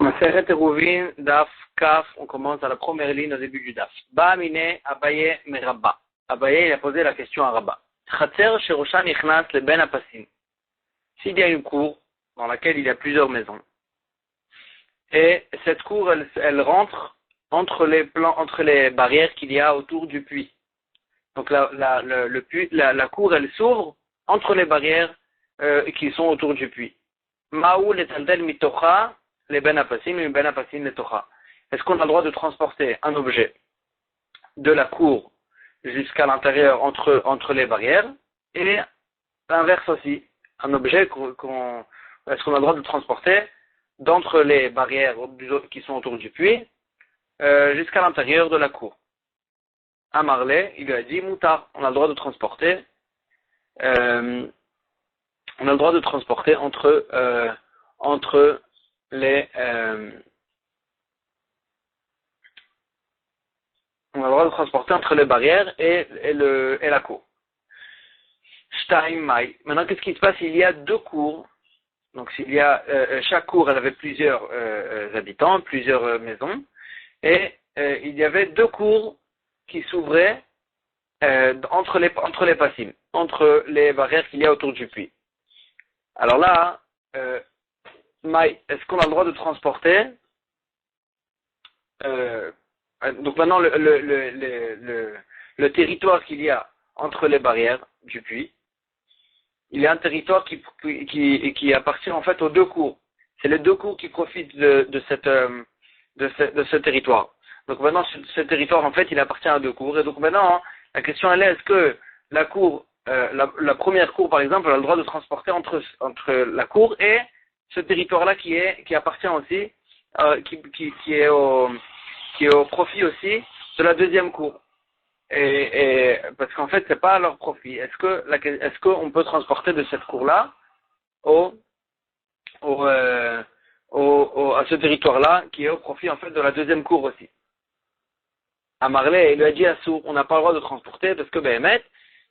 Maseret Eruvin, Daf, Kaf, on commence à la première ligne au début du Daf. Ba'amine Abaye Merabba. Abaye, il a posé la question à Rabba. Chatzer Sheroshan Ichnas le Ben Apasim. S'il y a une cour dans laquelle il y a plusieurs maisons, et cette cour, elle rentre entre les barrières qu'il y a autour du puits. Donc la cour, elle s'ouvre entre les barrières qui sont autour du puits. Ma'ou letaldel mitocha les ben apasim et ben apasim letocha. Est-ce qu'on a le droit de transporter un objet de la cour jusqu'à l'intérieur entre les barrières, et l'inverse aussi, un objet est-ce qu'on a le droit de transporter d'entre les barrières qui sont autour du puits jusqu'à l'intérieur de la cour. À Marley, il lui a dit Moutar, on a le droit de transporter entre les on a le droit de transporter entre les barrières et la cour. Shtaim Mai. Maintenant, qu'est-ce qui se passe? Il y a deux cours. Donc, s'il y a chaque cour, elle avait plusieurs habitants, plusieurs maisons, et il y avait deux cours qui s'ouvraient entre les passim, entre les barrières qu'il y a autour du puits. Alors là, Mai, est-ce qu'on a le droit de transporter donc maintenant le territoire qu'il y a entre les barrières du puits, il y a un territoire qui appartient en fait aux deux cours. C'est les deux cours qui profitent de ce territoire. Donc maintenant ce territoire en fait il appartient à deux cours. Et donc maintenant la question elle est, est-ce que la cour, la première cour par exemple, elle a le droit de transporter entre la cour et ce territoire-là qui appartient aussi, qui est au profit aussi de la deuxième cour. Et parce qu'en fait c'est pas à leur profit. Est-ce qu'on peut transporter de cette cour-là à ce territoire-là qui est au profit en fait de la deuxième cour aussi? À Marley, il lui a dit à Sour, on n'a pas le droit de transporter parce que Béhémet,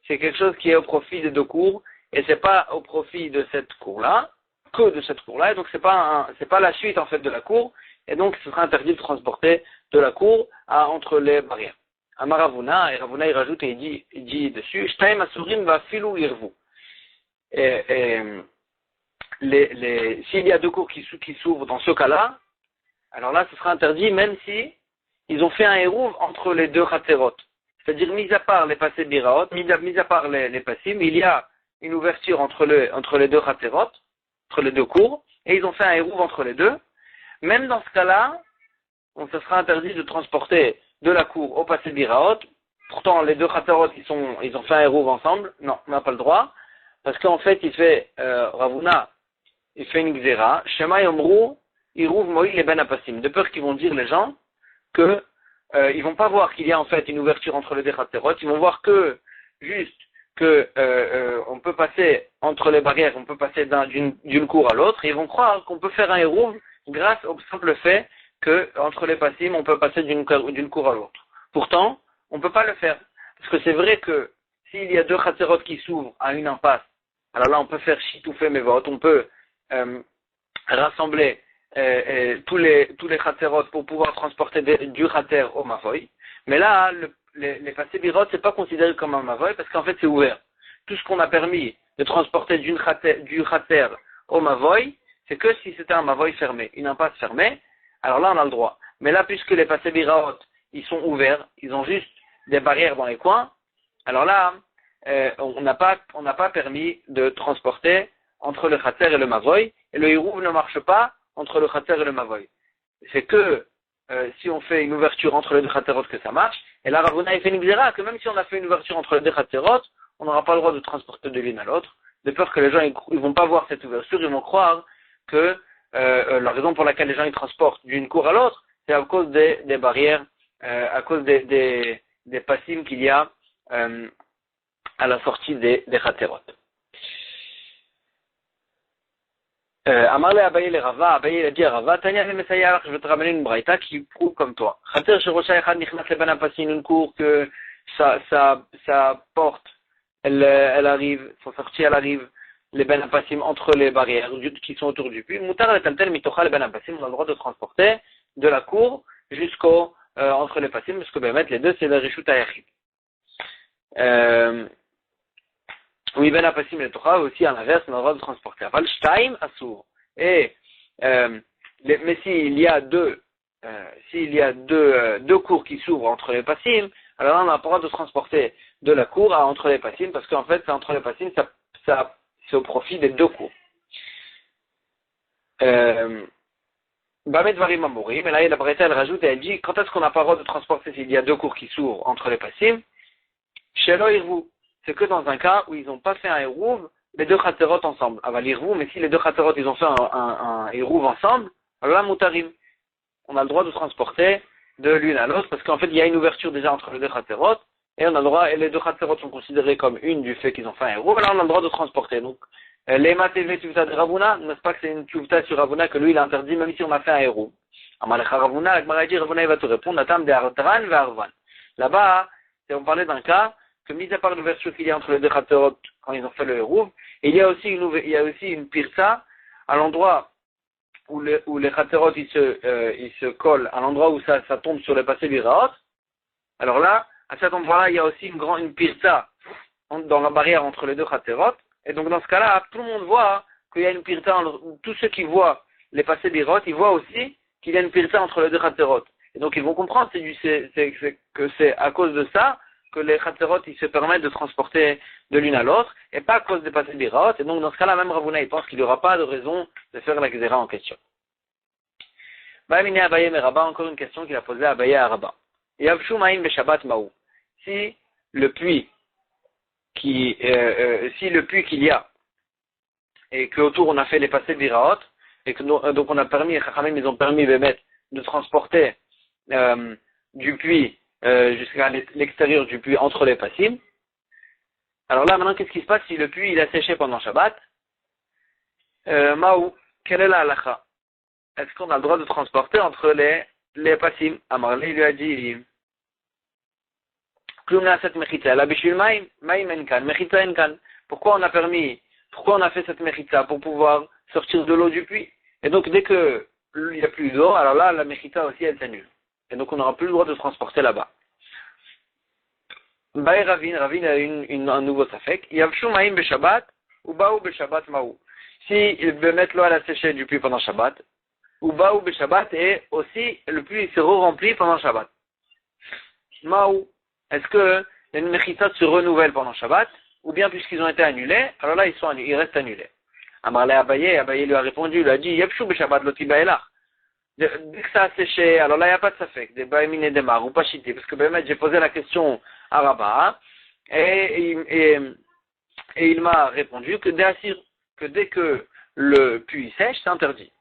c'est quelque chose qui est au profit des deux cours et c'est pas au profit de cette cour-là, que de cette cour-là, et donc c'est pas la suite en fait de la cour, et donc ce sera interdit de transporter de la cour entre les barrières. Amar Ravuna, et Ravuna il rajoute et il dit dessus, Shtaim Asurim va filou irvu. S'il y a deux cours qui s'ouvrent dans ce cas-là, alors là ce sera interdit même si ils ont fait un hérouv entre les deux khaterot. C'est-à-dire, mis à part les passés biraot, mis à part les passim, il y a une ouverture entre les deux khaterot, entre les deux cours, et ils ont fait un hérouv entre les deux. Même dans ce cas-là, ce sera interdit de transporter de la cour au passé biraot. Pourtant, les deux khaterot, ils ont fait un hérouv ensemble. Non, on n'a pas le droit. Parce qu'en fait, Ravuna, il fait une xéra. Shema yomru, irouv moïl les ben apassim. De peur qu'ils vont dire les gens que ils vont pas voir qu'il y a en fait une ouverture entre les deux khaterot. Ils vont voir que juste que on peut passer entre les barrières, on peut passer d'une cour à l'autre, et ils vont croire qu'on peut faire un hérouv grâce au simple fait que entre les passim, on peut passer d'une cour à l'autre. Pourtant, on ne peut pas le faire. Parce que c'est vrai que s'il y a deux khaterot qui s'ouvrent à une impasse, alors là on peut faire chitoufé mevot, on peut rassembler tous les khaterot pour pouvoir transporter du khater au mavoy. Mais là, les passés birot, c'est pas considéré comme un mavoy parce qu'en fait c'est ouvert. Tout ce qu'on a permis de transporter du khater au mavoy, c'est que si c'était un mavoy fermé, une impasse fermée, alors là on a le droit. Mais là, puisque les passés birot, ils sont ouverts, ils ont juste des barrières dans les coins, alors là, on n'a pas permis de transporter entre le khater et le mavoy, et le hirouv ne marche pas entre le khater et le mavoy. C'est que si on fait une ouverture entre les deux khaterot que ça marche, et là Ravuna il fait une xéra que même si on a fait une ouverture entre les deux khaterot, on n'aura pas le droit de transporter de l'une à l'autre, de peur que les gens ils vont pas voir cette ouverture, ils vont croire que la raison pour laquelle les gens ils transportent d'une cour à l'autre, c'est à cause des barrières, à cause des passim qu'il y a à la sortie des khaterot. Amarle Abaye le Rava, Abaye a dit à Rava, Tania le Messayar, je vais te ramener une braïta qui prouve comme toi. Khater Shirosha Echad Nichnas le Ben Apasim, une cour que sa porte, elle arrive, son sortie elle arrive les ben apassim entre les barrières qui sont autour du puits. Moutar et taltel mitocha les ben apassim, on a le droit de transporter de la cour jusqu'au entre les passim, parce que ben les deux c'est le rishut ayachid. Oui, ben apassim et tocha aussi à l'inverse, on a le droit de transporter. Aval shtaim asur. Et mais s'il y a deux cours qui s'ouvrent entre les passim, alors là on n'a pas le droit de transporter de la cour entre les passim, parce qu'en fait c'est entre les passim, ça c'est au profit des deux cours. Bamet varim amourim, mais là la Braïta elle rajoute et elle dit quand est-ce qu'on n'a pas le droit de transporter s'il y a deux cours qui s'ouvrent entre les passim? Shelo irvou, c'est que dans un cas où ils n'ont pas fait un eruv, les deux chaterot ensemble. Aval irvou, mais si les deux chaterot ils ont fait un eruv ensemble, alors là mutarim, on a le droit de transporter de l'une à l'autre parce qu'en fait il y a une ouverture déjà entre les deux chaterot et on a le droit, et les deux chaterot sont considérés comme une du fait qu'ils ont fait un eruv, alors on a le droit de transporter. Donc les matv tuvta de Ravuna, n'est-ce pas que c'est une tuvta sur Ravuna que lui il a interdit même si on a fait un eruv. Amalecha Ravuna, la Gemara dit Ravuna il va te répondre, Natam de Artran ve Arvan. Là-bas, on parlait d'un cas que mis à part l'ouverture qu'il y a entre les deux chaterot quand ils ont fait le eruv, il y a aussi une pirsa à l'endroit où les chaterot ils se collent, à l'endroit où ça tombe sur les passés biraot. Alors là, à cet endroit-là, il y a aussi une pirsa dans la barrière entre les deux chaterot. Et donc dans ce cas-là, tout le monde voit qu'il y a une pirsa, tous ceux qui voient les passés biraot, ils voient aussi qu'il y a une pirsa entre les deux chaterot. Et donc ils vont comprendre que c'est à cause de ça que les chaterot ils se permettent de transporter de l'une à l'autre, et pas à cause des passés biraot. Et donc dans ce cas-là, même Ravuna il pense qu'il n'y aura pas de raison de faire la xéra en question. Abaye mais Rabba, encore une question qu'il a posée à Abaye à Rabba. Yavshu ma'im beShabbat ma'u. Si le puits qu'il y a et qu'autour on a fait les passés biraot et que donc on a permis, les Chachamim ils ont permis de transporter du puits jusqu'à l'extérieur du puits entre les passim. Alors là maintenant qu'est-ce qui se passe si le puits il a séché pendant Shabbat? Ma'u, quelle est la halacha? Est-ce qu'on a le droit de transporter entre les passim? Amarle il lui a dit pourquoi on a fait cette mechita? Pour pouvoir sortir de l'eau du puits. Et donc dès que il n'y a plus d'eau, alors là la mechita aussi elle s'annule. Et donc on n'aura plus le droit de transporter là-bas. Baï Ravin a un nouveau safek. Yavshu ma'im beShabbat ou baou beShabbat ma'u. Si il veut mettre l'eau à la sécher du puits pendant Shabbat, ou baou beShabbat et aussi le puits se re-remplit pendant Shabbat. Ma'u. Est-ce que les mechitot se renouvellent pendant Shabbat, ou bien puisqu'ils ont été annulés, alors là ils restent annulés. Amarle Abaye lui a répondu, il lui a dit Yavshu beShabbat loti ba'elach. Dès que ça a séché, alors là il n'y a pas de safek, des baïmine et des mar, ou pas chité, parce que ben, j'ai posé la question à Rabba, et il m'a répondu que dès que le puits sèche, c'est interdit.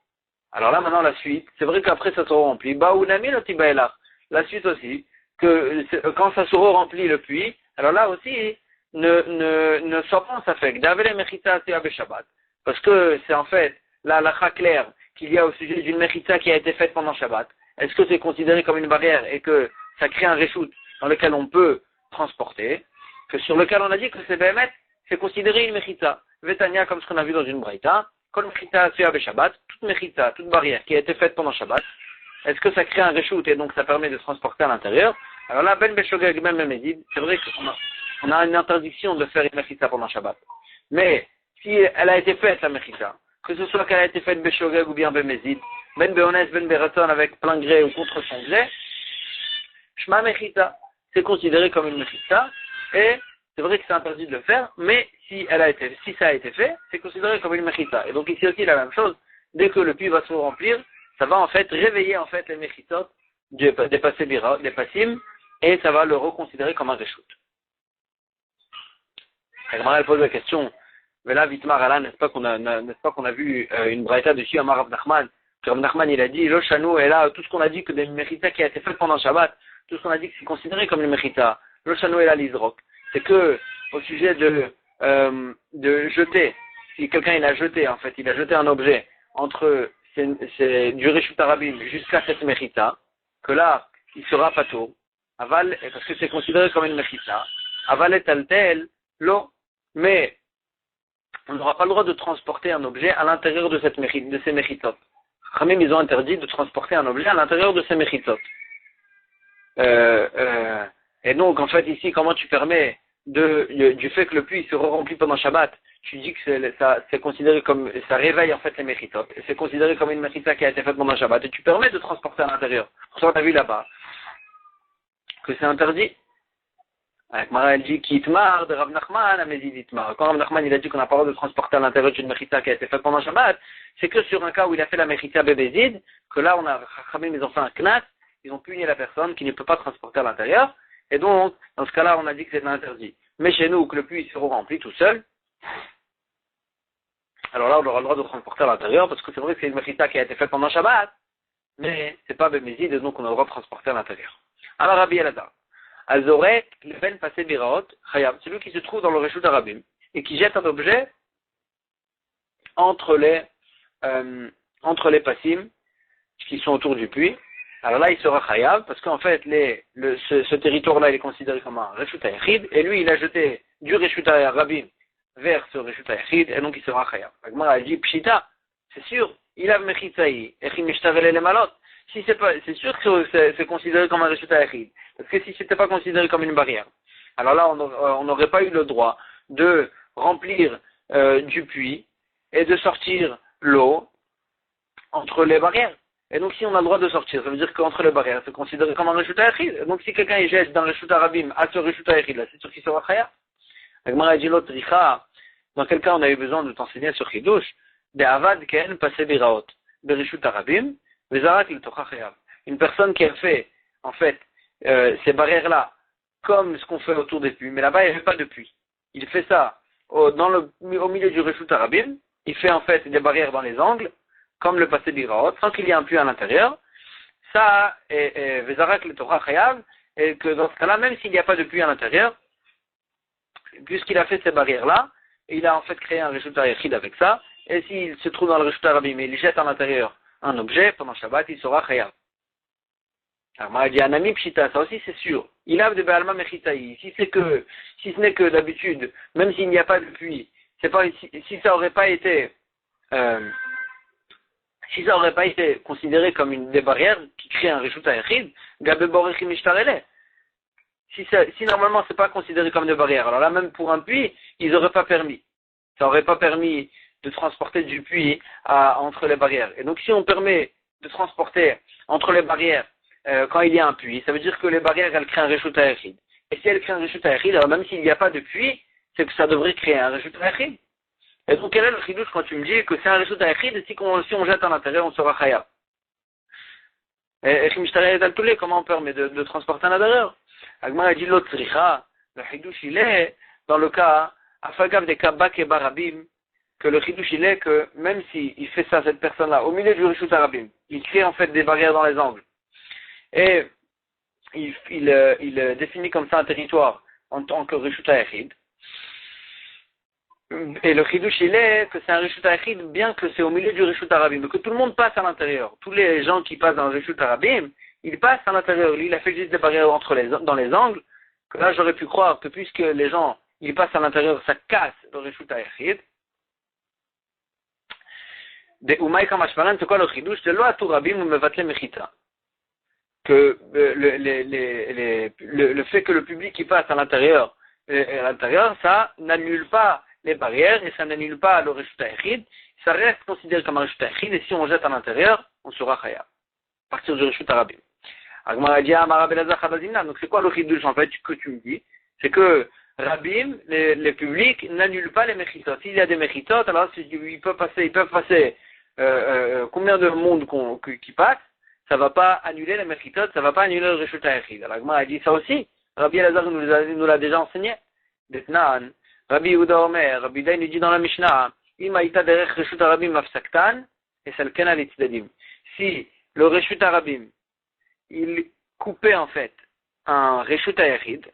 Alors là maintenant la suite, c'est vrai qu'après ça se remplit, baounami loti ba'elach. La suite aussi, que quand ça se remplit le puits, alors là aussi, ne soit pas en safek, d'avele mechita tea beShabbat. Parce que c'est en fait la halakha claire qu'il y a au sujet d'une mechita qui a été faite pendant Shabbat. Est-ce que c'est considéré comme une barrière et que ça crée un reshoot dans lequel on peut transporter, que sur lequel on a dit que c'est bémet, c'est considéré une mechita. Vetania, comme ce qu'on a vu dans une braïta, comme mechita tea beShabbat, toute mechita, toute barrière qui a été faite pendant Shabbat, est-ce que ça crée un reshoot et donc ça permet de transporter à l'intérieur? Alors là, ben beshogeg même médid, c'est vrai qu'on a une interdiction de faire une mechita pendant Shabbat. Mais si elle a été faite, la mechita, que ce soit qu'elle a été faite beshogeg ou bien ben mézid, ben beones, ben beraton avec plein gré ou contre son gré, shma mechita, c'est considéré comme une mechita et c'est vrai que c'est interdit de le faire, mais si ça a été fait, c'est considéré comme une mechita. Et donc ici aussi la même chose, dès que le puits va se remplir, ça va en fait réveiller en fait les mechitot des passés biraot, des passim, et ça va le reconsidérer comme un reshoot. Elle pose la question, mais là Vitmar Allah, n'est-ce pas qu'on a vu une braïta dessus à Rav Nachman, que Rav Nachman il a dit Lo Shanu, et là tout ce qu'on a dit que des mechita qui a été fait pendant Shabbat, tout ce qu'on a dit que c'est considéré comme une mechita, Lo Shanu et la Lizrok, c'est que au sujet de jeter, si quelqu'un il a jeté un objet entre c'est du Reshut Arabim jusqu'à cette mechita, que là, il sera pato, aval, parce que c'est considéré comme une mechita, aval et taltel, l'eau, mais on n'aura pas le droit de transporter un objet à l'intérieur de ces méchitot. Khamim, ils ont interdit de transporter un objet à l'intérieur de ces méchitot. Et donc, en fait, ici, comment tu permets du fait que le puits se remplit pendant Shabbat, tu dis que c'est considéré comme, ça réveille en fait les méchitot, et c'est considéré comme une méchita qui a été faite pendant Shabbat, et tu permets de transporter à l'intérieur. Pour ça, on a vu là-bas que c'est interdit. Avec Mara, elle dit Kitmar de Rav Nachman, Amezid Itmar. Quand Rav Nachman il a dit qu'on n'a pas le droit de transporter à l'intérieur d'une méchita qui a été faite pendant Shabbat, c'est que sur un cas où il a fait la méchita bébézid, que là on a Chachamim, ils ont fait un knat, ils ont puni la personne qui ne peut pas transporter à l'intérieur, et donc dans ce cas-là on a dit que c'est interdit. Mais chez nous, que le puits se remplit tout seul, alors là on aura le droit de transporter à l'intérieur, parce que c'est vrai que c'est une méchita qui a été faite pendant Shabbat, mais c'est pas bébézid, et donc on a le droit de transporter à l'intérieur. Alors Rabbi Elazar. Azorek, le ben passé biraot, chayab, celui qui se trouve dans le Reshut Arabim et qui jette un objet entre les passim qui sont autour du puits. Alors là, il sera chayab parce qu'en fait, ce territoire-là, il est considéré comme un Reshut Hayachid et lui, il a jeté du Reshut Arabim vers ce Reshut Hayachid et donc il sera chayab. La Gemara a dit pshita, c'est sûr, il a mechitzaï, echim mishtarele le malot. Si c'est sûr que c'est considéré comme un Reshut Hayachid. Parce que si c'était pas considéré comme une barrière, alors là, on n'aurait pas eu le droit de remplir du puits et de sortir l'eau entre les barrières. Et donc, si on a le droit de sortir, ça veut dire qu'entre les barrières, c'est considéré comme un Reshut Hayachid. Donc, si quelqu'un y jette dans le Reshut Arabim à ce Reshut Hayachid là, c'est sûr qu'il sera chaya. Agmara dit l'autre richa. Dans quel cas on a eu besoin de t'enseigner sur Chidush, de avad ken passé biraot, de Reshut Arabim, vezarak le tocha chayav. Une personne qui a fait, en fait, ces barrières-là, comme ce qu'on fait autour des puits, mais là-bas, il n'y avait pas de puits. Il fait ça au milieu du Reshut Arabim, il fait en fait des barrières dans les angles, comme le passé d'Iraot, sans qu'il y ait un puits à l'intérieur. Ça est Vezarak le Torah Chayav, et que dans ce cas-là, même s'il n'y a pas de puits à l'intérieur, puisqu'il a fait ces barrières-là, il a en fait créé un Reshut Hayachid avec ça, et s'il se trouve dans le Reshut Arabim et il jette à l'intérieur un objet, pendant Shabbat, il sera Chayav. Alors, moi, il dit Anami Pshita, ça aussi c'est sûr. Il a de Be'alma Mechitaï. Si ce n'est que d'habitude, même s'il n'y a pas de puits, si ça aurait pas été, considéré comme des barrières qui créent un Reshut Hayachid, Gabe Borechim Mishtarele. Si normalement c'est pas considéré comme des barrières, alors là même pour un puits, ils n'auraient pas permis. Ça aurait pas permis de transporter du puits entre les barrières. Et donc si on permet de transporter entre les barrières quand il y a un puits, ça veut dire que les barrières, elles créent un Reshut Hayachid. Et si elles créent un Reshut Hayachid, alors même s'il n'y a pas de puits, c'est que ça devrait créer un Reshut Hayachid. Et donc, quel est le chidouche quand tu me dis que c'est un Reshut Hayachid et si on jette à l'intérieur, on sera Chayav? Et comment on permet de transporter à l'intérieur? Agmar a dit l'autre richa, le chidouche il est, dans le cas, afagav de kabak et barabim, que le chidouche il est que même s'il fait ça, cette personne-là, au milieu du Reshut Arabim, il crée en fait des barrières dans les angles. Et il définit comme ça un territoire en tant que Reshut Hayachid. Et le Chidush il est que c'est un Reshut Hayachid bien que c'est au milieu du Reshut Arabim, que tout le monde passe à l'intérieur. Tous les gens qui passent dans le Reshut Arabim, ils passent à l'intérieur. Lui, il a fait juste des barrières dans les angles, que là j'aurais pu croire que puisque les gens ils passent à l'intérieur, ça casse le Reshut Hayachid. De Umaï Kamashparan, c'est quoi le Chidush? C'est l'Oatu Rabim ou Mevatle Mechita. Que le fait que le public qui passe à l'intérieur, ça n'annule pas les barrières et ça n'annule pas le Reshut Hayachid, ça reste considéré comme un Reshut Hayachid et si on jette à l'intérieur, on sera Chayav. À partir du Reshut Arabim. Donc c'est quoi le Chidush en fait que tu me dis? C'est que Rabim, les publics n'annulent pas les Mechitot. S'il y a des Mechitot, alors ils peuvent passer combien de monde qui passe, ça va pas annuler les Mechitot, ça va pas annuler le Reshut Hayachid. Alors Agmar a dit ça aussi. Rabbi Elazar nous l'a déjà enseigné. Detnan, Rabbi Yehuda Omer, Rabbi Day nous dit dans la Mishnah, Imaïta derech Reshut Arabim mafsaktan, et salken al itzadim. Si le Reshut Arabim, il coupait en fait un Reshut Hayachid,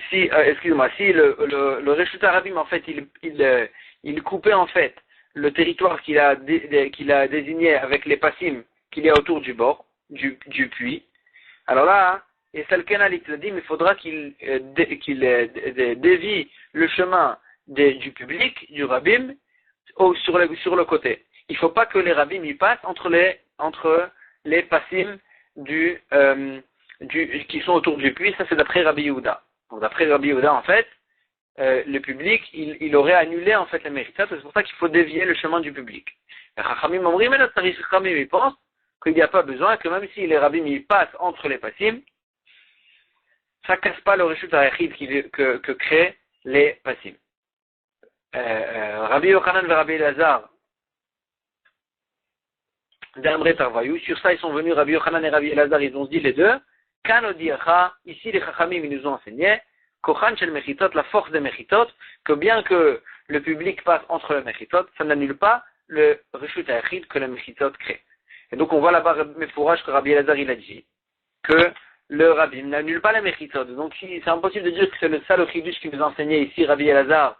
si le Reshut Arabim en fait, il coupait en fait le territoire qu'il a désigné avec les passim qu'il y a autour du bord, du puits, alors là, et Salkena l'Itladim, il faudra qu'il dévie le chemin du public, du rabbin, sur le côté. Il ne faut pas que les rabbins y passent entre les passim qui sont autour du puits. Ça, c'est d'après Rabbi Yehuda. Donc, d'après Rabbi Yehuda, en fait, le public, il aurait annulé, en fait, les méritats. C'est pour ça qu'il faut dévier le chemin du public. Les Chachamim Omrim, mais les Chachamim, ils pensent qu'il n'y a pas besoin, que même si les rabbins y passent entre les passim, ça ne casse pas le reshut hayachid que créent les passim. Rabbi Yochanan et Rabbi Elazar, d'Amre Tarvayou, sur ça ils sont venus, Rabbi Yochanan et Rabbi Elazar, ils ont dit les deux, Kanodiacha, ici les Chachamim ils nous ont enseigné, Kochan shel Mechitot, la force des Mechitot, que bien que le public passe entre les Mechitot, ça n'annule pas le reshut hayachid que les Mechitot créent. Et donc on voit là-bas Mefourage que Rabbi Elazar il a dit, que le Rabbi n'annule pas les Mechitot. Donc c'est impossible de dire que c'est ça le chidush qui nous enseignait ici Rabbi Elazar,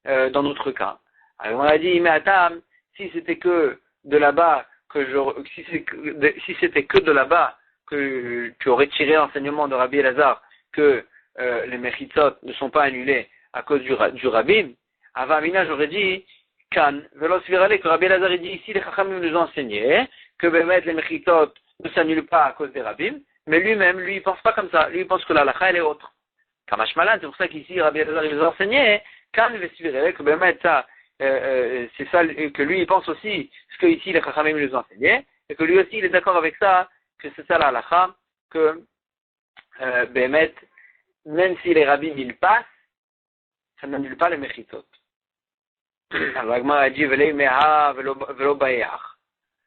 dans notre cas. Alors on a dit, mais attends, si c'était que de là-bas si c'était que de là-bas que tu aurais tiré l'enseignement de Rabbi Elazar que les Mechitot ne sont pas annulés à cause du Rabbin, avant Amina j'aurais dit Kan, Velos Virale, que Rabbi Elazar dit ici les Chachamim nous ont enseigné que les Mechitot ne s'annulent pas à cause des Rabbim, mais lui-même, lui, il pense pas comme ça. Lui, il pense que la halakha, elle est autre. Kamash Malan, c'est pour ça qu'ici, Rabbi Elazar, il nous a enseigné, quand que ça, c'est ça que lui, il pense aussi, ce que ici, les Chachamim nous ont enseigné, et que lui aussi, il est d'accord avec ça, que c'est ça la halakha, que, même si les rabbins, ils passent, ça n'annule pas les mechitot. Alors, Agmar a dit, velo bayach.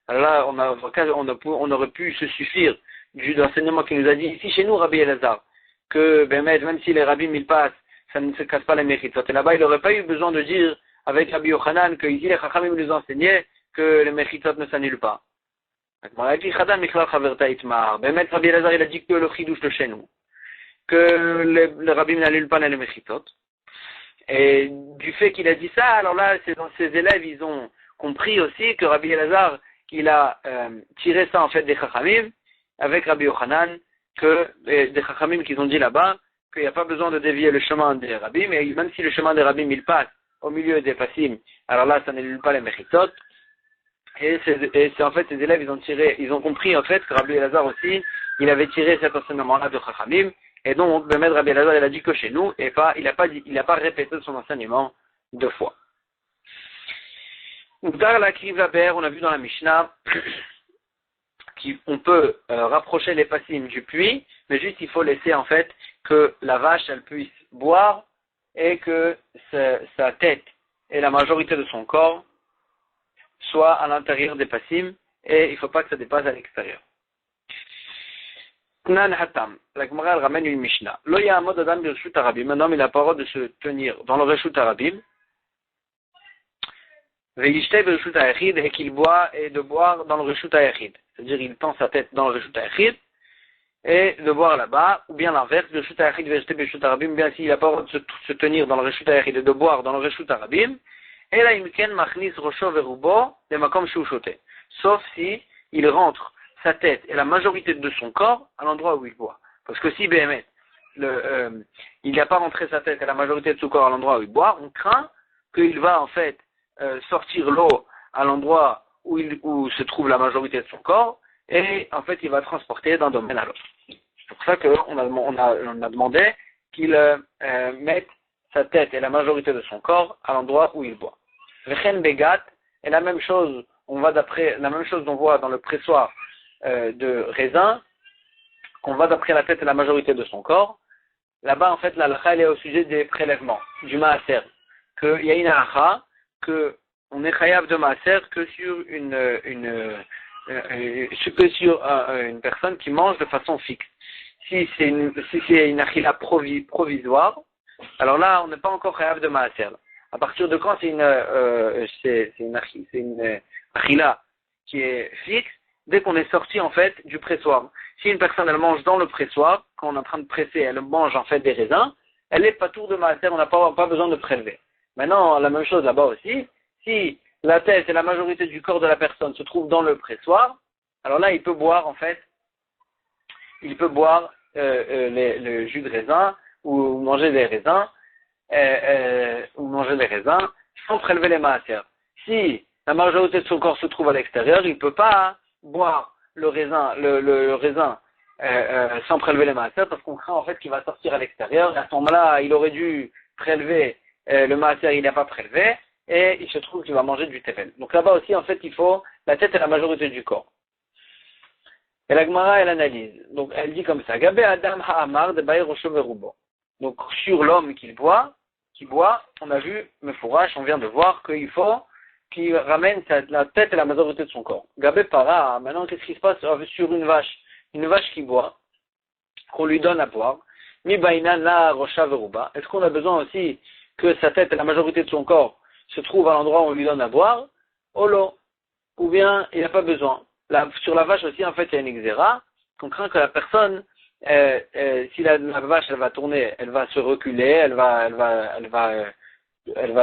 Alors là, on aurait pu se suffire du enseignement qu'il nous a dit ici chez nous, Rabbi Elazar, que même si les rabbins ils passent, ça ne se casse pas les mérites. Et là-bas, il n'aurait pas eu besoin de dire avec Rabbi Yochanan que ici les Chachamim nous enseignaient que les mérites ne s'annulent pas. Rabbi Elazar il a dit que le chidouche de chez nous, que les rabbins n'annulent pas les mérites. Et du fait qu'il a dit ça, alors là, ses élèves, ils ont compris aussi que Rabbi Elazar, il a tiré ça en fait des Chachamim, avec Rabbi Yochanan, que des Chachamim qu'ils ont dit là-bas, qu'il n'y a pas besoin de dévier le chemin des rabbins, mais même si le chemin des rabbins il passe au milieu des passim, alors là ça n'annule pas les mechitot. Et c'est en fait ces élèves ils ont compris en fait que Rabbi Elazar aussi, il avait tiré cet enseignement-là de Chachamim, et donc le maître Rabbi Elazar il a dit que chez nous, et pas, il n'a pas répété son enseignement deux fois. Dans la Krivaber, on a vu dans la Mishnah qu'on peut rapprocher les passim du puits, mais juste il faut laisser en fait que la vache elle puisse boire et que sa tête et la majorité de son corps soient à l'intérieur des passim et il ne faut pas que ça dépasse à l'extérieur. Knan Hatam, la Gemara ramène une Mishnah. Lo ya'amod adam birshut harabim, un homme il a pas le droit de se tenir dans le reshut harabim. Et qu'il boit et de boire dans le reshut hayachid. C'est-à-dire il tend sa tête dans le reshut hayachid et de boire là-bas, ou bien l'inverse, reshut hayachid vejte reshut harabim, bien s'il n'a pas le droit de se tenir dans le reshut hayachid et de boire dans le reshut harabim, et là imken machnis rosho verubo de makom shushote. Sauf si il rentre sa tête et la majorité de son corps à l'endroit où il boit. Parce que si BMS, il n'a pas rentré sa tête et la majorité de son corps à l'endroit où il boit, on craint qu'il va en fait sortir l'eau à l'endroit où se trouve la majorité de son corps, et en fait il va transporter d'un domaine à l'autre. C'est pour ça qu'on a demandé qu'il mette sa tête et la majorité de son corps à l'endroit où il boit. Vechen begat, et la même chose on voit dans le pressoir de raisin, qu'on va d'après la tête et la majorité de son corps. Là-bas en fait la halakha est au sujet des prélèvements, du maaser, qu'il y a une halakha que on est chayav de maaser que sur une personne qui mange de façon fixe. Si c'est une achila provisoire, alors là on n'est pas encore chayav de maaser. À partir de quand c'est une achila qui est fixe, dès qu'on est sorti en fait du pressoir. Si une personne elle mange dans le pressoir, quand on est en train de presser, elle mange en fait des raisins, elle est pas tour de maaser, on n'a pas besoin de prélever. Maintenant, la même chose là-bas aussi, si la tête et la majorité du corps de la personne se trouvent dans le pressoir, alors là, il peut boire le jus de raisin ou manger des raisins sans prélever les maaser. Si la majorité de son corps se trouve à l'extérieur, il ne peut pas boire le raisin sans prélever les maaser parce qu'on craint en fait qu'il va sortir à l'extérieur. Et à ce moment-là, il aurait dû prélever le maaser, il n'a pas prélevé et il se trouve qu'il va manger du tefel. Donc là-bas aussi, en fait, il faut la tête et la majorité du corps. Et la Gemara, elle analyse. Donc elle dit comme ça. Gabé Adam Ha'amar de Baïr Rosho Verubo. Donc sur l'homme qui boit, on a vu, Mefourash, on vient de voir qu'il faut qu'il ramène la tête et la majorité de son corps. Gabé Para, maintenant qu'est-ce qui se passe sur une vache qui boit, qu'on lui donne à boire. Mi Baïnan la Rosha Veruba. Est-ce qu'on a besoin aussi que sa tête et la majorité de son corps se trouvent à l'endroit où on lui donne à boire? Olo. Ou bien il n'y a pas besoin. Sur la vache aussi, en fait, il y a une exéra, qu'on craint que la personne, si la vache, elle va tourner, elle va se reculer, elle va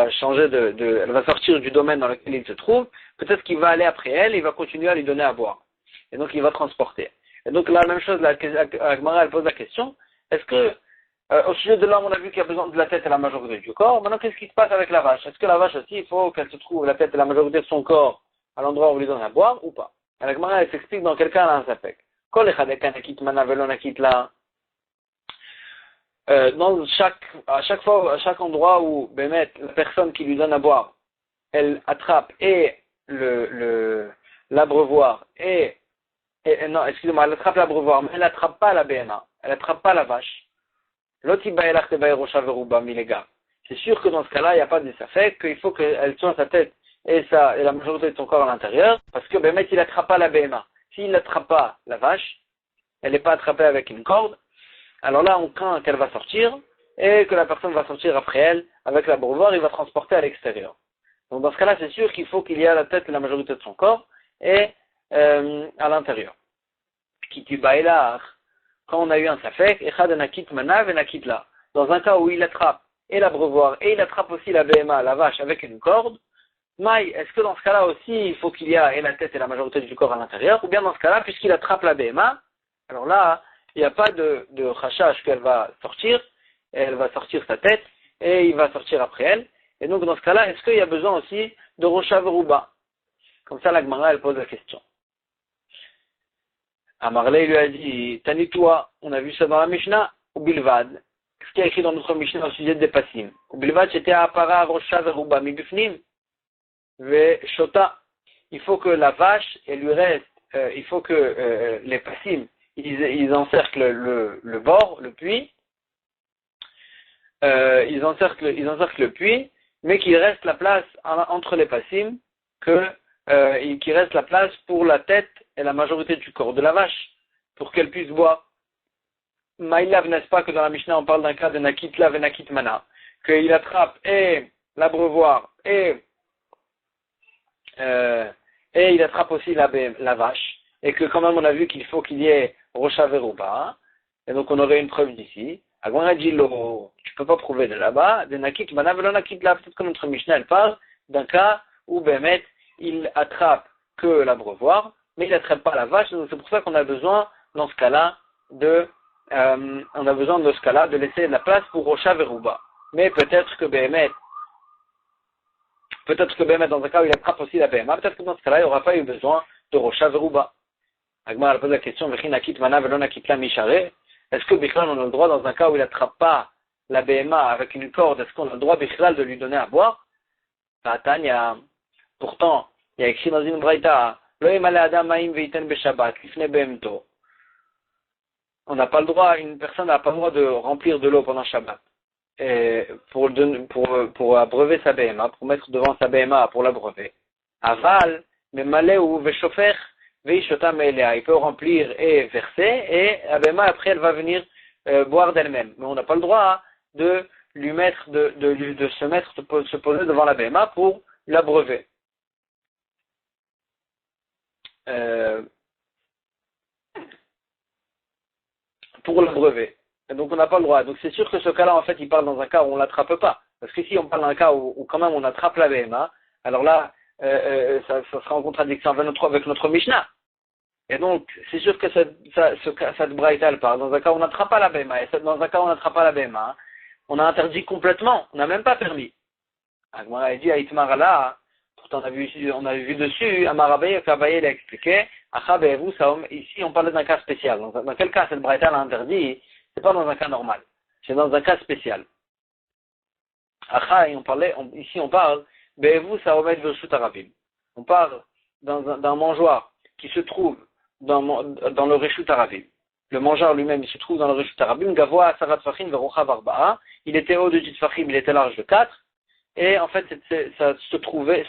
changer elle va sortir du domaine dans lequel il se trouve, peut-être qu'il va aller après elle, et il va continuer à lui donner à boire. Et donc, il va transporter. Et donc, la même chose, la Gemara, elle pose la question, est-ce que, au sujet de l'homme, on a vu qu'il y a besoin de la tête et la majorité du corps, maintenant, qu'est-ce qui se passe avec la vache? Est-ce que la vache aussi, il faut qu'elle se trouve la tête et la majorité de son corps à l'endroit où on lui donne à boire, ou pas? La Gemara, elle s'explique dans quel cas elle a un sapek. À chaque endroit où Bémet, la personne qui lui donne à boire, elle attrape et l'abreuvoir non, excusez-moi, elle attrape l'abreuvoir, mais elle n'attrape pas la BMA, elle n'attrape pas la vache. C'est sûr que dans ce cas-là, il n'y a pas de sapek, qu'il faut qu'elle tient sa tête et la majorité de son corps à l'intérieur, parce que Bémet, il n'attrape pas la BMA. S'il n'attrape pas la vache, elle n'est pas attrapée avec une corde, alors là, on craint qu'elle va sortir, et que la personne va sortir après elle, avec l'abreuvoir, il va transporter à l'extérieur. Donc dans ce cas-là, c'est sûr qu'il faut qu'il y ait la tête et la majorité de son corps, et à l'intérieur. Quand on a eu un safek, dans un cas où il attrape et l'abreuvoir, et il attrape aussi la BMA, la vache, avec une corde, est-ce que dans ce cas-là aussi, il faut qu'il y ait la tête et la majorité du corps à l'intérieur, ou bien dans ce cas-là, puisqu'il attrape la BMA, alors là, il n'y a pas de rachage qu'elle va sortir, elle va sortir sa tête, et il va sortir après elle, et donc dans ce cas-là, est-ce qu'il y a besoin aussi de Rosha Veruba? Comme ça, la Gemara, elle pose la question. Amarley lui a dit, Tanitoua, on a vu ça dans la Mishnah, ou Bilvad, ce qui est écrit dans notre Mishnah au sujet des Passim. Ou Bilvad, c'était Apara Rosha Veruba, Mibifnim. Shota, il faut que la vache, elle lui reste, il faut que les passim, ils encerclent le bord, le puits, ils encerclent le puits, mais qu'il reste la place entre les passim, qu'il reste la place pour la tête et la majorité du corps de la vache, pour qu'elle puisse boire. Maïlav, n'est-ce pas que dans la Mishnah on parle d'un cas de Nakit Lav et Nakit Mana, qu'il attrape et l'abreuvoir et il attrape aussi la vache, et que quand même on a vu qu'il faut qu'il y ait Rosha Veruba, et donc on aurait une preuve d'ici. Agmara dit tu peux pas prouver de là-bas, de Nakit Mana velo Nakit Lav, peut-être que notre Mishnah elle parle d'un cas où Bémet il attrape que l'abreuvoir, mais il attrape pas la vache, donc c'est pour ça qu'on a besoin dans ce cas-là de laisser de la place pour Rosha Veruba. Mais peut-être que Bémet dans un cas où il attrape aussi la BMA, peut-être que dans ce cas-là, il n'y aura pas eu besoin de Rosha Veruba. Agmar pose la question, est-ce que Bichlal on a le droit dans un cas où il n'attrape pas la BMA avec une corde, est-ce qu'on a le droit Bichlal de lui donner à boire? Pourtant, il y a écrit dans une braïta, on n'a pas le droit, une personne n'a pas le droit de remplir de l'eau pendant Shabbat. Pour abreuver sa BMA, pour mettre devant sa BMA pour l'abreuver. Aval, mais malé ou vechofer, veishota meilea. Il peut remplir et verser, et la BMA après elle va venir boire d'elle-même. Mais on n'a pas le droit de lui mettre, de se poser devant la BMA pour l'abreuver. Pour l'abreuver. Et donc on n'a pas le droit. Donc c'est sûr que ce cas-là, en fait, il parle dans un cas où on ne l'attrape pas. Parce que si on parle d'un cas où quand même on attrape la BMA, alors là, ça sera en contradiction avec notre Mishnah. Et donc, c'est sûr que cette braïta, elle parle. Dans un cas où on n'attrape pas la BMA, et dans un cas où on n'attrape pas la BMA, on a interdit complètement, on n'a même pas permis. Agmara a dit à Itmarala, pourtant on a vu dessus, Amarabaye, Kabaye l'a expliqué, Achabevu, ici on parlait d'un cas spécial. Dans quel cas cette braïta l'a interdit? C'est pas dans un cas normal, c'est dans un cas spécial. Acha, ici on parle, Bevu, Saomet, Vershut Arabim. On parle d'un mangeoir qui se trouve dans le Reshut Arabim. Le mangeur lui-même, il se trouve dans le Reshut Arabim, Gavoa, Asarat Fachim, Verocha Varba'a. Il était haut de 10 Fachim, il était large de 4. Et en fait, ça se trouvait,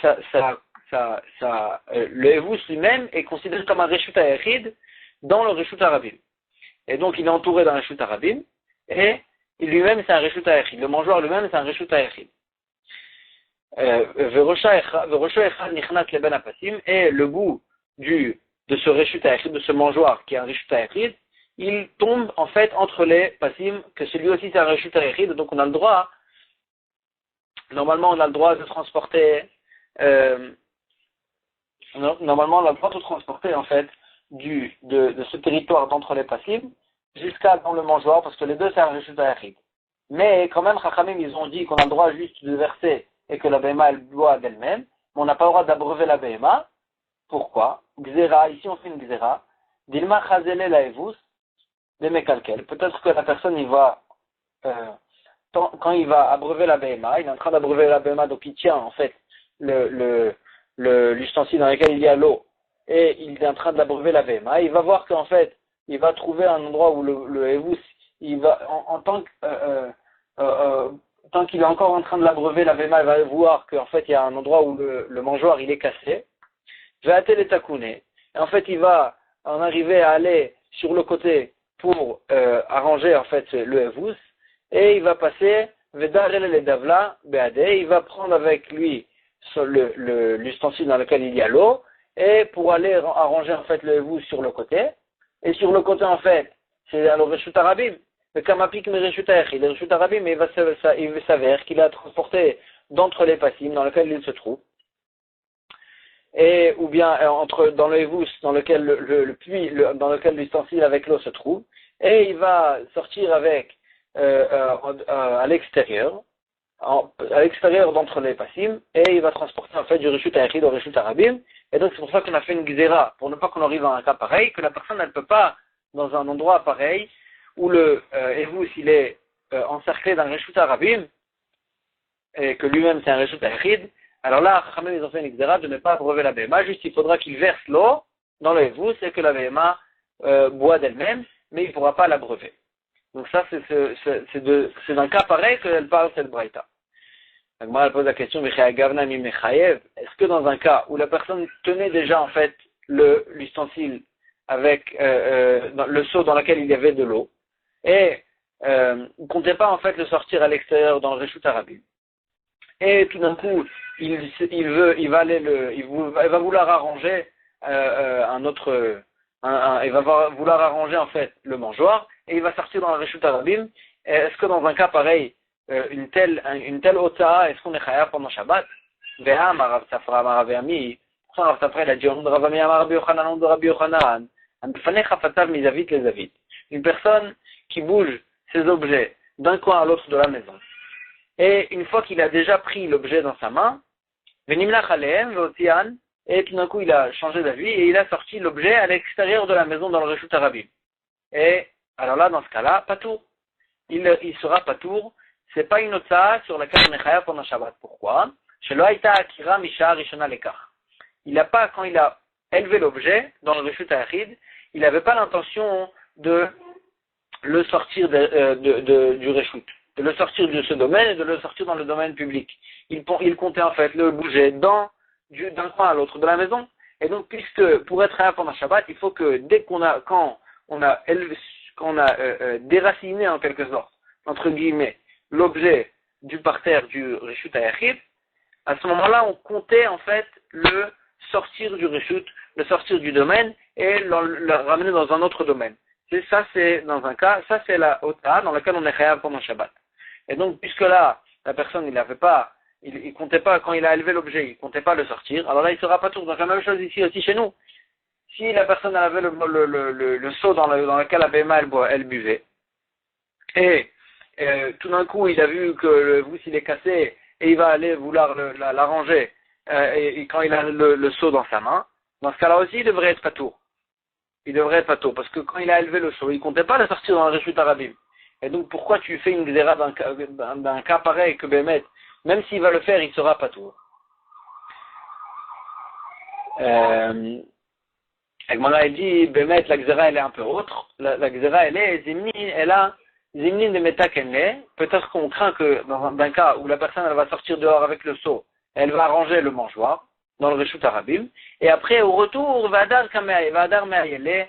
le Evus lui-même est considéré comme un Reshut Ayachid dans le Reshut Arabim. Et donc, il est entouré d'un Reshut Arabim, et lui-même, c'est un Reshut Ayachid. Le mangeur lui-même, c'est un Reshut Ayachid. Et le bout de ce Reshut Ayachid, de ce mangeoir qui est un Reshut Ayachid, il tombe en fait entre les Pasim, que celui aussi c'est un Reshut Ayachid, donc on a le droit. Normalement, on a le droit de transporter, en fait, de ce territoire d'entre les passibles jusqu'à dans le mangeoir, parce que les deux, c'est un Reshut Ayachid. Mais quand même, Chachamim, ils ont dit qu'on a le droit juste de verser et que la BMA, elle boit d'elle-même, mais on n'a pas le droit d'abreuver la BMA. Pourquoi? Gzera, ici on fait une Gzera. Dilma Chazele la Evus, de Mekalkel. Peut-être que la personne, il va, quand il va abreuver la BMA, il est en train d'abreuver la BMA, donc il tient en fait l'ustensile dans lequel il y a l'eau, et il est en train d'abreuver la BMA, il va voir qu'en fait, il va trouver un endroit où le Evus, il va, tant qu'il est encore en train de l'abreuver, la BMA, il va voir qu'en fait, il y a un endroit où le mangeoire, il est cassé, va atteler les takouné, et en fait, il va en arriver à aller sur le côté pour arranger en fait le Evus, et il va passer, il va prendre avec lui l'ustensile dans lequel il y a l'eau, et pour aller arranger en fait le Evus sur le côté, et sur le côté en fait, c'est le Reshut Arabim, le Kamapik mais Reshut Ayachid, le Reshut Arabim, il s'avère qu'il a transporté d'entre les passim dans lequel il se trouve, et ou bien dans le Evus dans lequel le puits, dans lequel l'ustensile avec l'eau se trouve, et il va sortir avec à l'extérieur d'entre les passim, et il va transporter en fait du Reshut Ayachid au Reshut Arabim, et donc c'est pour ça qu'on a fait une Gzera, pour ne pas qu'on arrive à un cas pareil, que la personne elle ne peut pas, dans un endroit pareil, où le Evus il est encerclé d'un Reshut Arabim, et que lui-même c'est un Reshut Ayachid, alors là, Chachamim ils ont fait une Gzera de ne pas abreuver la BMA, juste il faudra qu'il verse l'eau dans le Evus, et que la BMA boit d'elle-même, mais il ne pourra pas l'abreuver. Donc ça, c'est d'un cas pareil qu'elle parle cette braïta. Moi, elle pose la question, est-ce que dans un cas où la personne tenait déjà en fait l'ustensile avec le seau dans lequel il y avait de l'eau, et ne comptait pas en fait le sortir à l'extérieur dans le Reshut Arabim, et tout d'un coup, il va vouloir arranger il va vouloir arranger en fait le mangeoir, et il va sortir dans le Reshut Arabim. Est-ce que dans un cas pareil, une telle otsa, est-ce qu'on est chayav pendant Shabbat? Ve'am Rav Safra Rav Ami, ça Rav Safra il a dit on Rav Ami Amar Rabbi Yochanan on Rabbi Yochanan, Amfanecha Fatav Mizavit les Zavit. Une personne qui bouge ses objets d'un coin à l'autre de la maison, et une fois qu'il a déjà pris l'objet dans sa main, Venimlach Aleem Ve'otian, et tout d'un coup il a changé d'avis et il a sorti l'objet à l'extérieur de la maison dans le Reshut Arabim. Et alors là, dans ce cas-là, patour. Il sera patour. C'est pas une otsa sur laquelle on est chayav pendant Shabbat. Pourquoi? Shelo haïta akira misha rishona lekach. Il n'a pas, quand il a élevé l'objet dans le Reshut Ayachid, il n'avait pas l'intention de le sortir du Reshut, de le sortir de ce domaine et de le sortir dans le domaine public. Il comptait en fait le bouger d'un coin à l'autre de la maison. Et donc, puisque pour être chayav pendant Shabbat, il faut que quand on a déraciné en quelque sorte, entre guillemets, l'objet du parterre du Reshut Ayachid, à ce moment-là, on comptait en fait le sortir du Reshut, le sortir du domaine et le ramener dans un autre domaine. C'est dans un cas, ça c'est la Ota dans laquelle on est chayav pendant Shabbat. Et donc, puisque là, la personne, il comptait pas, quand il a élevé l'objet, il comptait pas le sortir, alors là, il sera pas tout. Donc la même chose ici aussi chez nous. si la personne elle avait le seau dans lequel la BMA elle buvait, et tout d'un coup il a vu que le vous s'il est cassé, et il va aller vouloir l'arranger, et quand il a le seau dans sa main, dans ce cas-là aussi il devrait être patour. Il devrait être patour, parce que quand il a élevé le seau, il comptait pas le sortir dans le Reshut Arabim. Et donc pourquoi tu fais une xéra d'un cas pareil que Bémet, même s'il va le faire, il sera patour. Agmara elle dit, Bémet, la xéra elle est un peu autre. La xéra elle est Zimni, elle a Zimni de Meta qu'elle est. Peut-être qu'on craint que dans un cas où la personne elle va sortir dehors avec le seau, elle va arranger le mangeoir dans le Reshut Arabim, et après au retour, Vadar Me'ayele,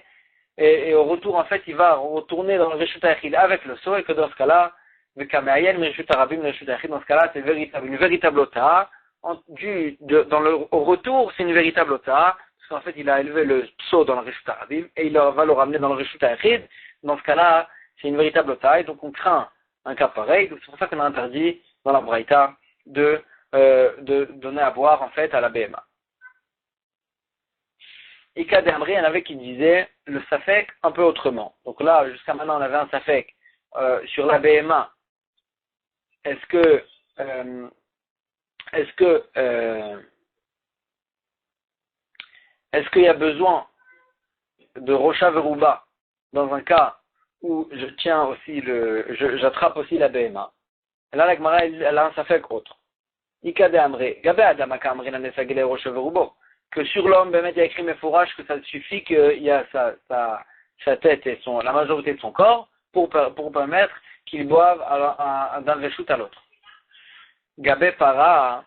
et au retour en fait il va retourner dans le Reshut Achid avec le seau, et que dans ce cas-là, le Kame'ayel, le Reshut Arabim, le Reshut Achid, dans ce cas-là c'est une véritable ota. Au retour c'est une véritable ota, parce qu'en fait il a élevé le seau dans le Reshut Arabim, et il va le ramener dans le Reshut Achid. Dans ce cas-là c'est une véritable ota, et donc on craint un cas pareil. Donc c'est pour ça qu'on a interdit dans la Braïta de donner à boire en fait à la BMA. Ika d'Amri, il y en avait qui disaient le safek un peu autrement. Donc là, jusqu'à maintenant, on avait un safek sur la BMA. Est-ce qu'il y a besoin de Rocha Verouba dans un cas où je tiens aussi j'attrape aussi la BMA? Et là, la Gemara, elle a un safek autre. Ika d'Amri, Gabé Adamaka Amri la Nesagele Rocha Veroubo. Que sur l'homme, il y a écrit mes fourrages que ça suffit qu'il y a sa tête et la majorité de son corps pour permettre qu'il boive d'un réchout à l'autre. Gabé para,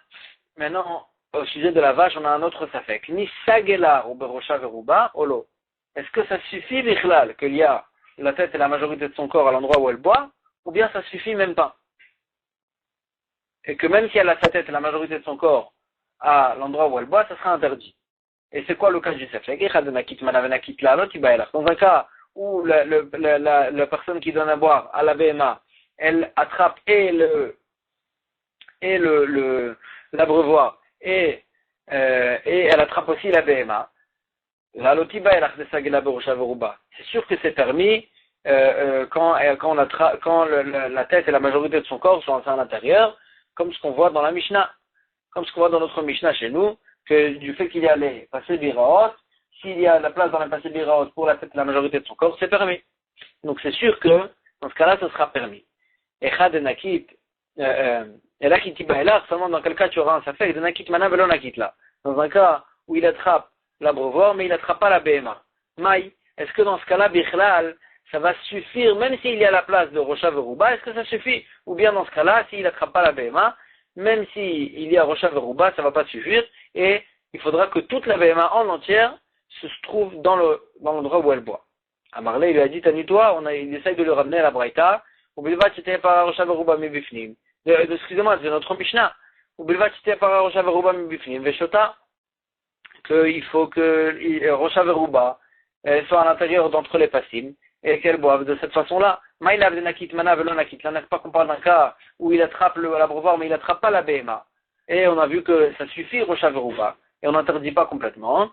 maintenant, au sujet de la vache, on a un autre safek. Ni sagela ou berosha veruba, olo. Est-ce que ça suffit, bichlal, qu'il y a la tête et la majorité de son corps à l'endroit où elle boit, ou bien ça suffit même pas? Et que même si elle a sa tête et la majorité de son corps à l'endroit où elle boit, ça sera interdit. Et c'est quoi le cas du safek? Dans un cas où la personne qui donne à boire à la BMA, elle attrape l'abreuvoir et elle attrape aussi la BMA. C'est sûr que c'est permis quand la tête et la majorité de son corps sont à l'intérieur, comme ce qu'on voit dans la Mishnah. Comme ce qu'on voit dans notre Mishnah chez nous, que du fait qu'il y a les passés biraot, s'il y a la place dans les passés biraot pour la tête et la majorité de son corps, c'est permis. Donc c'est sûr que, dans ce cas-là, ce sera permis. Et nakit, et là, seulement dans quel cas tu auras un safek de nakit mana velo nakit là. Dans un cas où il attrape l'abreuvoir, mais il n'attrape pas la BMA. Maï, est-ce que dans ce cas-là, bichlal, ça va suffire, même s'il y a la place de Rocha Verouba, est-ce que ça suffit? Ou bien dans ce cas-là, s'il n'attrape pas la BMA, même s'il y a Rocha Verouba, ça ne va pas suffire, et il faudra que toute la BMA en entière se trouve dans l'endroit où elle boit. Amarlé, il lui a dit, Tanitoa, il essaye de le ramener à la Braïta, ou bilvat c'était par Rocha Verouba mi bifnim. Excusez-moi, c'est notre Mishnah. Ou bilvat c'était par Rocha Verouba mi bifnim, veshota, qu'il faut que Rocha Verouba soit à l'intérieur d'entre les passim, et qu'elle boive de cette façon-là. Maïlav de nakit mana velo nakit. Là, n'est pas qu'on parle d'un cas où il attrape l'abreuvoir, mais il n'attrape pas la BMA. Et on a vu que ça suffit, Rocha Verouba. Et on n'interdit pas complètement.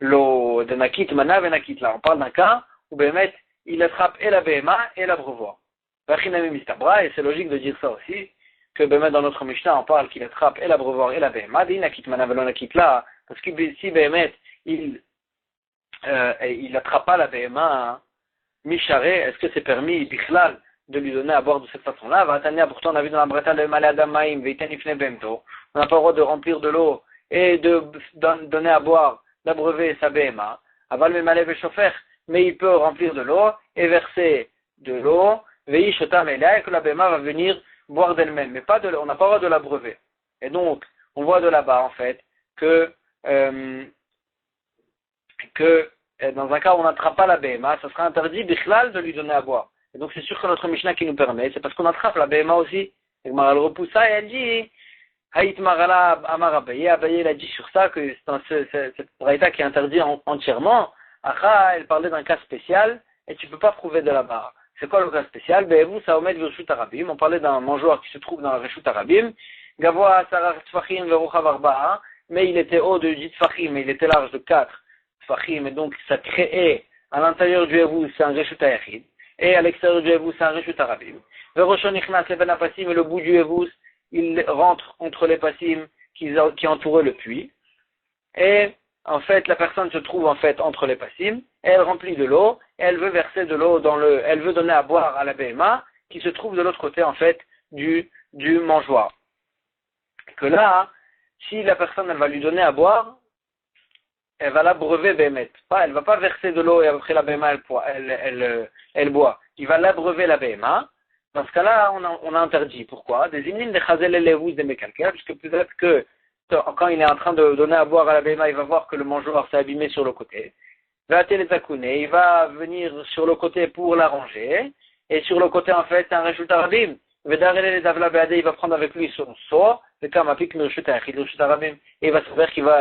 L'eau de nakit mana ve nakit. Là, on parle d'un cas où Bémet, il attrape et la BMA et l'abreuvoir. Et c'est logique de dire ça aussi, que Bémet dans notre Mishnah, on parle qu'il attrape et l'abreuvoir et la BMA. Dit nakit mana velo nakit là, parce que si Bémet, il n'attrape pas la BMA, hein, Micharé, est-ce que c'est permis, Bichlal, de lui donner à boire de cette façon-là? Vatania, pourtant on a vu dans la Breta le Maladamaim, Veitanifne Bemto, on n'a pas le droit de remplir de l'eau et de donner à boire, d'abreuver sa BMA. Aval me malé chauffer, mais il peut remplir de l'eau et verser de l'eau, Vei Shotam Elia, et que la BMA va venir boire d'elle-même, mais on n'a pas le droit de l'abreuver. Et donc, on voit de là-bas, en fait, que dans un cas où on n'attrape pas la BMA, ça sera interdit bichlal de lui donner à boire. Et donc c'est sûr que notre Mishnah qui nous permet, c'est parce qu'on attrape la BMA aussi. Et elle repousse ça et elle dit, Haït Marala Amar Abaye, Abaye a dit sur ça que c'est cette braïta qui est interdit entièrement. Acha, elle parlait d'un cas spécial et tu ne peux pas prouver de la barre. C'est quoi le cas spécial? Be'evu Saomet Virshut Arabim, on parlait d'un mangeoir qui se trouve dans le Reshut Arabim, Gavoa Sarar Tfachim Verucha Varba'a, mais il était haut de 10 Tfachim, mais il était large de 4. Tfachim, et donc ça crée à l'intérieur du Evous, c'est un Reshut Hayachid, et à l'extérieur du Evous, c'est un Reshut Arabim. Veroshon Ichnas Leben HaPasim, et le bout du Evous, il rentre entre les Pasim qui entouraient le puits, et en fait, la personne se trouve en fait entre les Pasim, elle remplit de l'eau, et elle veut verser de l'eau elle veut donner à boire à la BMA, qui se trouve de l'autre côté en fait du mangeoir. Que là, si la personne elle va lui donner à boire, elle va l'abreuver Bémet. Elle va pas verser de l'eau et après la BMA elle boit. Il va l'abreuver la BMA. Dans ce cas-là, on a interdit. Pourquoi? Des imnim de chazel elevus de mekalkel, puisque peut-être que quand il est en train de donner à boire à la BMA, il va voir que le mangeoir s'est abîmé sur le côté. Il va venir sur le côté pour l'arranger. Et sur le côté, en fait, c'est un résultat rabim. Il va prendre avec lui son seau, et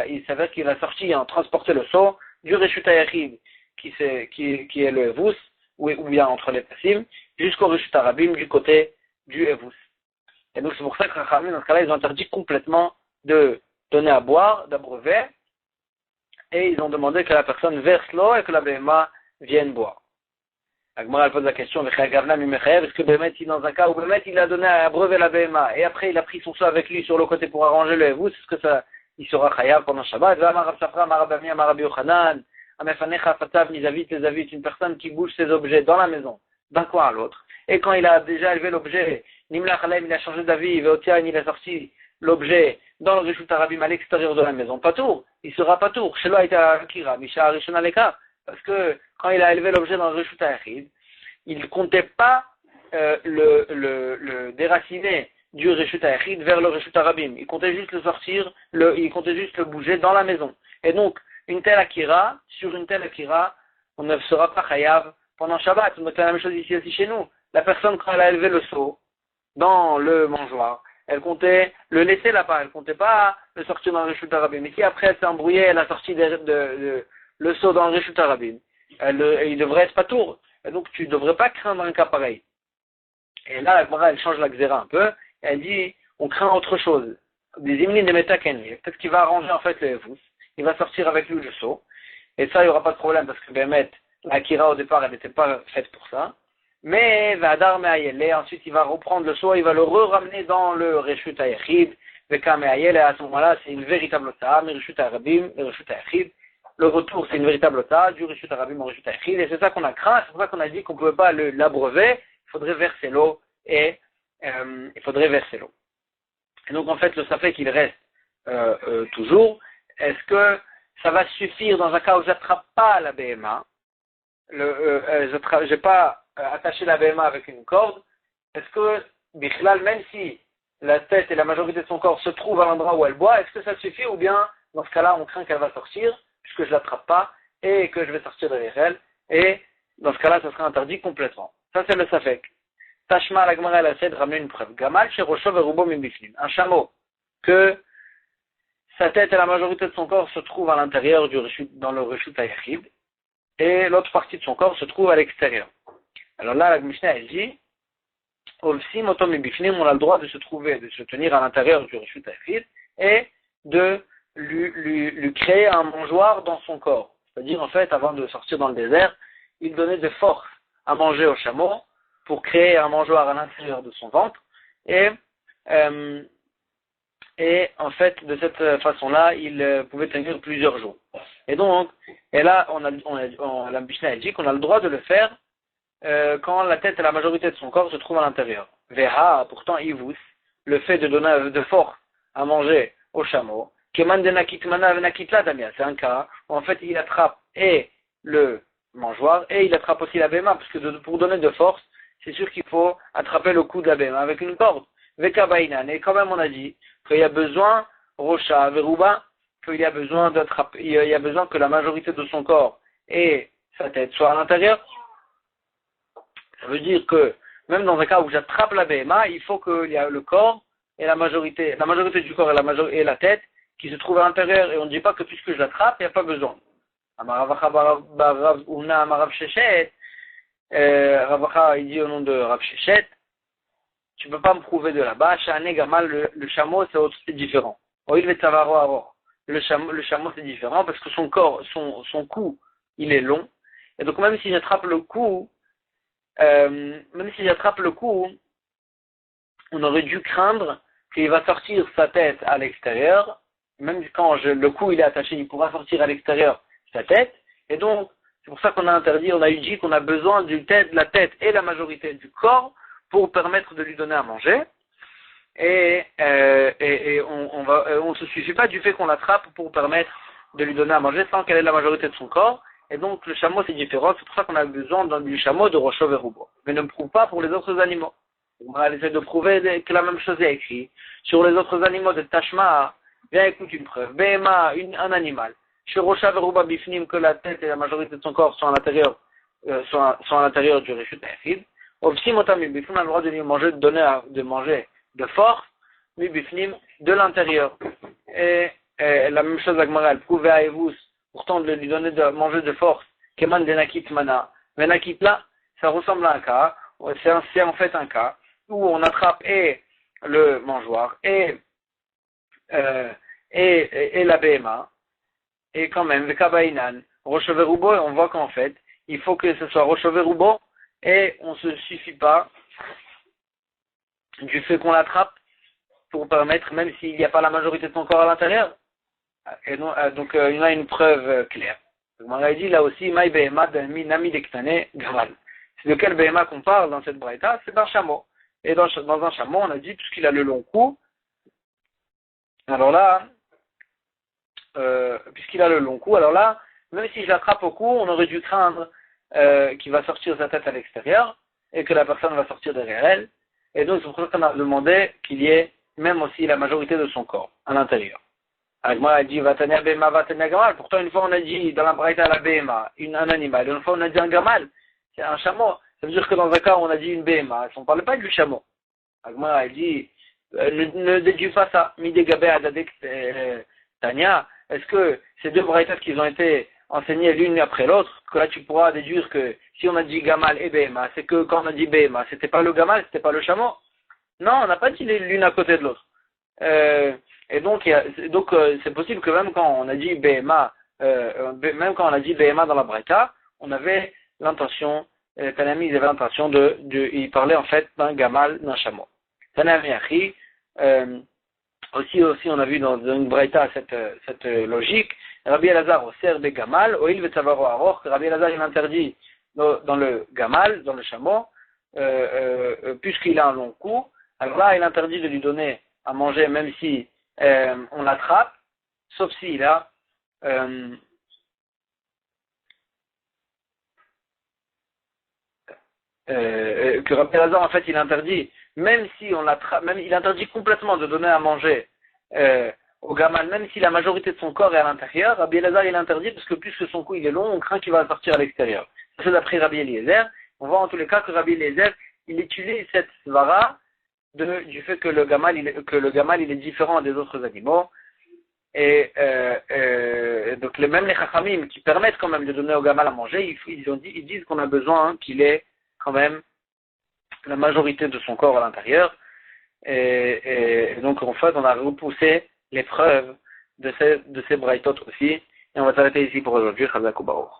il s'avère qu'il va sortir, transporter le seau du Reshut Hayachid, qui est le Evus, ou bien entre les Passim, jusqu'au Reshut Arabim du côté du Evus. Et donc c'est pour ça que Rachamim, dans ce cas-là, ils ont interdit complètement de donner à boire, d'abreuver, et ils ont demandé que la personne verse l'eau et que la BMA vienne boire. Agmara elle pose la question, est-ce que Bémet, dans un cas où Bémet, il a donné à abreuver la BMA, et après il a pris son seau avec lui sur le côté pour arranger le Evus, est-ce que ça, il sera chayav pendant Shabbat? Une personne qui bouge ses objets dans la maison, d'un coin à l'autre, et quand il a déjà élevé l'objet, Nimla Chalem, il a changé d'avis, Veotian, il a sorti l'objet dans le Reshut Arabim à l'extérieur de la maison, Patour, il sera Patour, Shelo Aïta Akira, Misha Arishon Aleka. Parce que quand il a élevé l'objet dans le Reshut Hayachid, il ne comptait pas le déraciner du Reshut Hayachid vers le Reshut Arabim. Il comptait juste le sortir, il comptait juste le bouger dans la maison. Et donc, sur une telle Akira, on ne sera pas chayav pendant Shabbat. Donc, c'est la même chose ici aussi chez nous. La personne, quand elle a élevé le seau dans le mangeoir, elle comptait le laisser là-bas, elle comptait pas le sortir dans le Reshut Arabim. Mais si après elle s'est embrouillée, elle a sorti le seau dans le Reshut Arabim, il devrait être patour. Et donc tu ne devrais pas craindre un cas pareil. Et là, la Gemara, elle change la xéra un peu. Elle dit, on craint autre chose. Des imlines de métakeni. Peut-être qu'il va arranger en fait le Evus. Il va sortir avec lui le seau. Et ça, il n'y aura pas de problème parce que Bémet, la Kira au départ, elle n'était pas faite pour ça. Mais, Vadar Me'ayele, ensuite il va reprendre le seau, il va le ramener dans le Reshut Hayachid. Veka Me'ayele, à ce moment-là, c'est une véritable ta'a, mais Reshut Arabim, le Reshut Hayachid. Le retour, c'est une véritable ta'a, du Reshut Arabim au Reshut Hayachid. Et c'est ça qu'on a craint, c'est pour ça qu'on a dit qu'on ne pouvait pas l'abreuver, il faudrait verser l'eau, et il faudrait verser l'eau. Et donc en fait, le safek il reste toujours. Est-ce que ça va suffire dans un cas où j'attrape pas la BMA, j'ai pas attaché la BMA avec une corde, est-ce que, Bichlal, même si la tête et la majorité de son corps se trouvent à l'endroit où elle boit, est-ce que ça suffit ou bien, dans ce cas-là, on craint qu'elle va sortir, puisque je l'attrape pas, et que je vais sortir derrière elle, et dans ce cas-là, ça sera interdit complètement. Ça, c'est le safek. Tashma, la Gemara, elle essaie de ramener une preuve. Gamal, Shirosho, Verubo, Mimbiflim. Un chameau, que sa tête et la majorité de son corps se trouvent à l'intérieur dans le Reshut Hayachid, et l'autre partie de son corps se trouve à l'extérieur. Alors là, la Mishnah, elle dit, Ovsim, Otom, Mimbiflim, on a le droit de se tenir à l'intérieur du Reshut Hayachid, et de lui créer un mangeoir dans son corps. C'est-à-dire, en fait, avant de sortir dans le désert, il donnait de force à manger au chameau, pour créer un mangeoir à l'intérieur de son ventre, et en fait, de cette façon-là, il pouvait tenir plusieurs jours. Et donc, là, la Mishnah dit qu'on a le droit de le faire quand la tête et la majorité de son corps se trouvent à l'intérieur. Veha, pourtant, Ivus, le fait de donner de force à manger au chameau, c'est un cas où en fait il attrape et le mangeoir et il attrape aussi la béma, parce que pour donner de force, c'est sûr qu'il faut attraper le cou de la béma avec une corde. Veka bainan, et quand même on a dit qu'il y a besoin, Rocha, Veruba, qu'il y a besoin d'attraper, il y a besoin que la majorité de son corps et sa tête soient à l'intérieur. Ça veut dire que même dans un cas où j'attrape la béma, il faut qu'il y ait le corps et la majorité du corps et la tête qui se trouvent à l'intérieur, et on ne dit pas que puisque je l'attrape, il n'y a pas besoin. Ravacha, il dit au nom de Rav Shechet, tu ne peux pas me prouver de là-bas, le chameau c'est différent. Le le chameau c'est différent parce que son corps, son cou, il est long. Et donc même si j'attrape le cou, on aurait dû craindre qu'il va sortir sa tête à l'extérieur. Même quand le cou il est attaché, il pourra sortir à l'extérieur sa tête. Et donc, c'est pour ça qu'on a interdit, on a dit qu'on a besoin de la tête et la majorité du corps pour permettre de lui donner à manger. Et on se suffit pas du fait qu'on l'attrape pour permettre de lui donner à manger sans qu'elle ait la majorité de son corps. Et donc, le chameau, c'est différent. C'est pour ça qu'on a besoin du chameau de Rocho Verubo. Mais ne me prouve pas pour les autres animaux. On va essayer de prouver que la même chose est écrite. Sur les autres animaux de Tashma, viens écoute une preuve. Behema, un animal. Chez Rocha Veruba Bifnim, que la tête et la majorité de son corps sont à l'intérieur, sont à l'intérieur du Reshut Ha'echid. Obsim Otam Bifnim, on a le droit de lui manger, de manger de force, Bifnim, de l'intérieur. Et la même chose, la Gemara, elle prouve à Evus, pourtant de lui donner de manger de force, Keman Denakit Mana. Denakit là, ça ressemble à un cas, c'est en fait un cas, où on attrape et le mangeoire, et la BMA, et quand même, le Kabainan, Rocheverubo, on voit qu'en fait, il faut que ce soit Rocheverubo, et on ne se suffit pas du fait qu'on l'attrape pour permettre, même s'il n'y a pas la majorité de son corps à l'intérieur. Et donc, il y en a une preuve claire. Donc, on a dit là aussi, Maï Behema Nami Dektane Gamal. C'est de quel Behema qu'on parle dans cette braïta? C'est d'un chameau. Et dans un chameau, on a dit, puisqu'il a le long cou, alors là, puisqu'il a le long cou, alors là, même si je l'attrape au cou, on aurait dû craindre qu'il va sortir sa tête à l'extérieur et que la personne va sortir derrière elle. Et donc, c'est pour ça qu'on a demandé qu'il y ait même aussi la majorité de son corps à l'intérieur. Alors, moi, elle dit, Vatania Bema, Vatania Gamal. Pourtant, une fois, on a dit dans la braïta la Bema, un animal. Une fois, on a dit un Gamal. C'est un chameau. Ça veut dire que dans un cas, on a dit une Bema. On ne parle pas du chameau. Alors, moi, elle dit, ne déduis pas ça. Mide Gabé Adadek Tania. Est-ce que ces deux braïtas qui ont été enseignées l'une après l'autre, que là, tu pourras déduire que si on a dit Gamal et Bema, c'est que quand on a dit Bema, c'était pas le Gamal, c'était pas le chameau? Non, on n'a pas dit l'une à côté de l'autre. Et donc, c'est possible que même quand on a dit BMA, même quand on a dit BMA dans la Braïta, on avait l'intention, Tanami, ils avaient l'intention il parlait en fait d'un gamal, d'un chameau. Tanami Achi, aussi, on a vu dans une Braïta cette logique. Rabbi Elazar au ser des gamal, oil vetavaro aror, Rabbi Elazar il interdit dans le gamal, dans le chameau, puisqu'il a un long cou. Alors là, il interdit de lui donner à manger, même si on l'attrape, sauf s'il a que Rabbi Elazar, en fait, il interdit, même si on l'attrape, même il interdit complètement de donner à manger au gamal, même si la majorité de son corps est à l'intérieur. Rabbi Elazar, il interdit parce que puisque son cou il est long, on craint qu'il va sortir à l'extérieur. C'est d'après Rabbi Eliezer. On voit en tous les cas que Rabbi Eliezer, il utilise cette svara du fait que le gamal il est différent des autres animaux. Et donc même les chachamim qui permettent quand même de donner au gamal à manger, ils disent qu'on a besoin qu'il ait quand même la majorité de son corps à l'intérieur. Et donc en fait on a repoussé les preuves de ces braïtot aussi. Et on va s'arrêter ici pour aujourd'hui. Chazak ou Baruch.